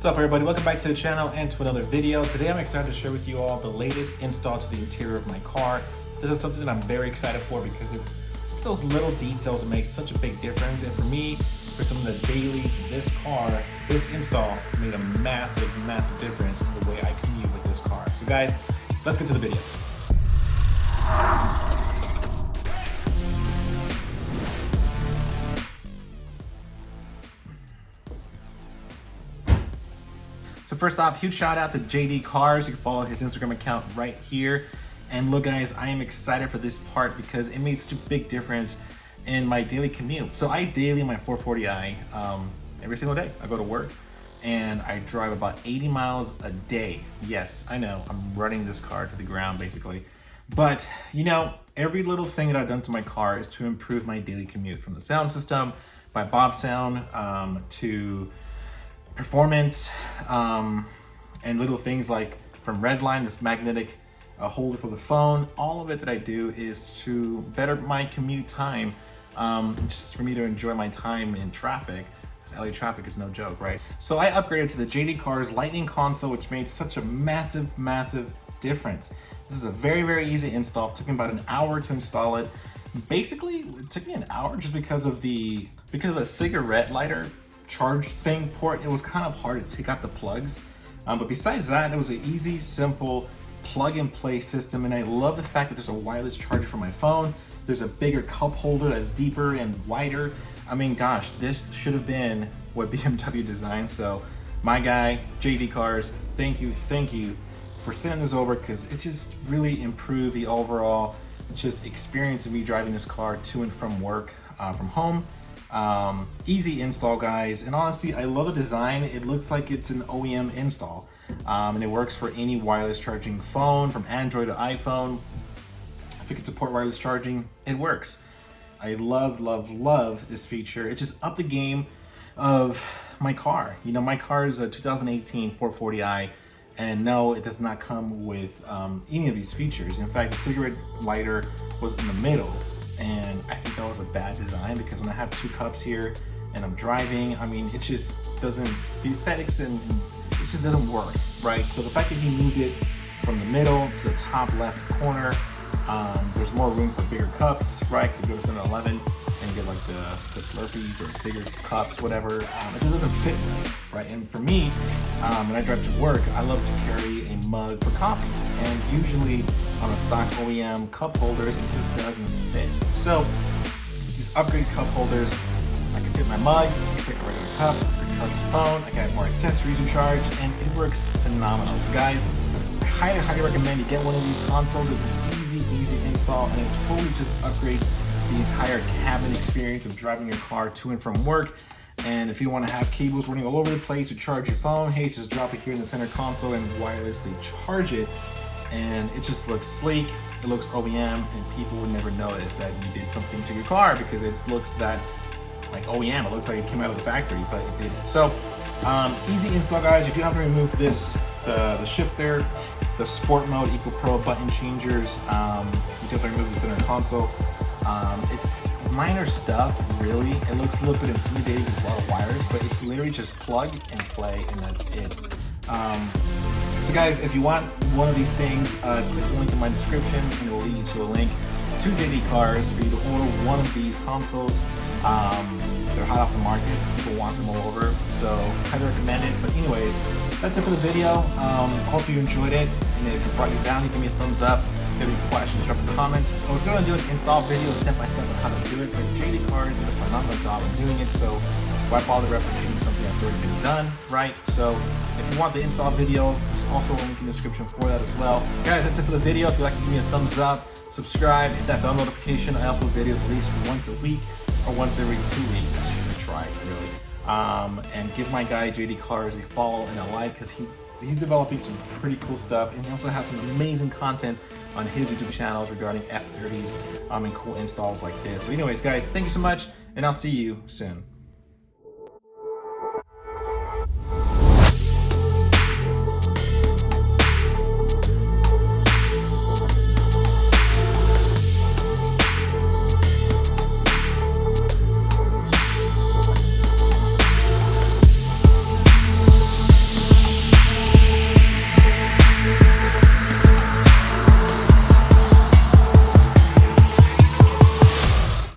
What's up everybody, welcome back to the channel and to another video. Today I'm excited to share with you all the latest install to the interior of my car. This is something that I'm very excited for because it's those little details that make such a big difference. And for me, for some of the dailies in this car, this install made a massive difference in the way I commute with this car. So guys, let's get to the video. So first off, huge shout out to JD Cars. You can follow his Instagram account right here. And look guys, I am excited for this part because it made such a big difference in my daily commute. So I daily my 440i every single day. I go to work and I drive about 80 miles a day. Yes, I know, I'm running this car to the ground basically. But you know, every little thing that I've done to my car is to improve my daily commute, from the sound system, by Bob Sound, to performance, and little things like from Redline, this magnetic holder for the phone. All of it that I do is to better my commute time, just for me to enjoy my time in traffic. LA traffic is no joke, right? So I upgraded to the JD Cars Lightning console, which made such a massive difference. This is a very easy install. It took me about an hour to install it. Basically, it took me an hour just because of a cigarette lighter charge thing port. It was kind of hard to take out the plugs, but besides that, it was an easy, simple plug and play system. And I love the fact that there's a wireless charger for my phone. There's a bigger cup holder that's deeper and wider. I mean, gosh, this should have been what BMW designed. So my guy, JD Cars, thank you for sending this over, because it just really improved the overall just experience of me driving this car to and from work, from home. Easy install guys, and honestly I love the design. It looks like it's an OEM install, and it works for any wireless charging phone, from Android to iPhone. If it can support wireless charging, it works. I love this feature. It just upped the game of my car. You know, my car is a 2018 440i, and no, it does not come with any of these features. In fact, the cigarette lighter was in the middle, and I think that was a bad design, because when I have two cups here and I'm driving, I mean, it just doesn't, the aesthetics and it just doesn't work, right? So the fact that he moved it from the middle to the top left corner, there's more room for bigger cups, right? Because you go to 7-Eleven and you get like the Slurpees or bigger cups, whatever. It just doesn't fit right? And for me, when I drive to work, I love to carry a mug for coffee. And usually on a stock OEM cup holders, it just doesn't fit. So these upgraded cup holders, I can fit my mug, I can fit a regular cup, I can charge my phone, I can have more accessories to charge, and it works phenomenal. So guys, I highly recommend you get one of these consoles. It's an easy install, and it totally just upgrades the entire cabin experience of driving your car to and from work. And if you want to have cables running all over the place to charge your phone, hey, just drop it here in the center console and wirelessly charge it. And it just looks sleek, it looks OEM, and people would never notice that you did something to your car because it looks that like OEM. It looks like it came out of the factory, but it didn't. So easy install guys. You do have to remove this, the shifter, the sport mode, Eco Pro button changers. You have to remove the center console. It's minor stuff, really. It looks a little bit intimidating with a lot of wires, but it's literally just plug and play, and that's it. So guys, if you want one of these things, click the link in my description and it will lead you to a link to JD Cars for you to order one of these consoles. They're hot off the market, people want them all over, so highly recommend it. But anyways, that's it for the video. Hope you enjoyed it, and if it brought you down, give me a thumbs up. If you have any questions, drop a comment. I was going to do an install video step by step on how to do it, but JD Cars did a phenomenal job of doing it, so why bother replicating something that's already been done, right? So if you want the install video, there's also a link in the description for that as well. Guys, that's it for the video. If you'd like to give me a thumbs up, subscribe, hit that bell notification. I upload videos at least once a week or once every 2 weeks. I try, really. And give my guy JD Cars a follow and a like, because he's developing some pretty cool stuff, and he also has some amazing content on his YouTube channels regarding F30s and cool installs like this. So anyways guys, thank you so much, and I'll see you soon.